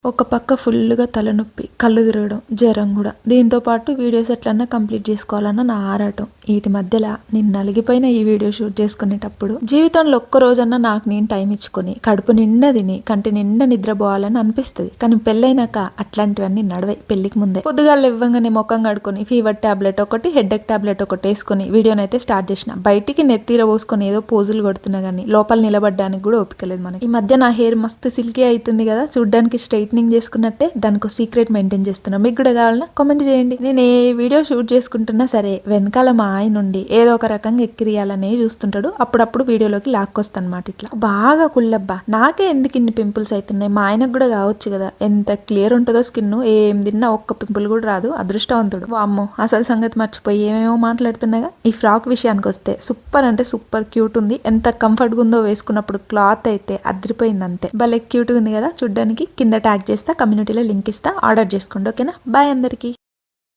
ఒక పక్క ఫుల్గా తలనొప్పి, కళ్ళు తిరగడం, జ్వరం కూడా. దీంతో పాటు వీడియోస్ ఎట్లన్నా కంప్లీట్ చేసుకోవాలన్న నా ఆరాటం. వీటి మధ్యలో నేను నలిగిపోయిన ఈ వీడియో షూట్ చేసుకునేటప్పుడు జీవితంలో ఒక్క రోజన్నా నాకు నేను టైం ఇచ్చుకొని కడుపు నిండా తిని కంటి నిండా నిద్రపోవాలని అనిపిస్తుంది. కానీ పెళ్ళైనాక అట్లాంటివన్నీ నడవాయి. పెళ్లికి ముందే పొద్దుగాలు ఇవ్వంగానే ముఖం కడుకొని ఫీవర్ టాబ్లెట్ ఒకటి, హెడ్ఏక్ టాబ్లెట్ ఒకటి వేసుకుని వీడియోనైతే స్టార్ట్ చేసిన. బయటికి నెత్తిర పోసుకొని ఏదో పోజులు కొడుతున్నా కానీ లోపల నిలబడడానికి కూడా ఓపికలేదు మనకి. ఈ మధ్య నా హెయిర్ మస్తు సిల్కీ అవుతుంది కదా, చూడ్డానికి స్ట్రైట్నింగ్ చేసుకున్నట్టే దానికి సీక్రెట్ మెయింటైన్ చేస్తున్నా. మీకు కూడా కావాలన్నా కామెంట్ చేయండి. నేను ఏ వీడియో షూట్ చేసుకుంటున్నా సరే వెనకాల మా ఆయన నుండి ఏదో ఒక రకంగా ఎక్కిరియాలనే చూస్తుంటాడు. అప్పుడప్పుడు వీడియోలోకి లాక్కొస్తాను అనమాట. ఇట్లా బాగా కుళ్ళబ్బా, నాకే ఎందుకు ఇన్ని పింపుల్స్ అవుతున్నాయి, మా ఆయనకు కూడా కావచ్చు కదా. ఎంత క్లియర్ ఉంటుందో స్కిన్, ఏం తిన్నా ఒక్క పింపుల్ కూడా రాదు. అదృష్టవంతుడు. వామ్మో, అసలు సంగతి మర్చిపోయి ఏమేమో మాట్లాడుతున్నాగా. ఈ ఫ్రాక్ విషయానికి వస్తే సూపర్ అంటే సూపర్ క్యూట్ ఉంది. ఎంత కంఫర్ట్గా ఉందో వేసుకున్నప్పుడు. క్లాత్ అయితే అదిరిపోయింది అంతే. భలే క్యూట్గా ఉంది కదా చూడ్డానికి. కింద ట్యాగ్ చేస్తా, కమ్యూనిటీలో లింక్ ఇస్తా, ఆర్డర్ చేసుకోండి. ఓకేనా? బాయ్ అందరికీ.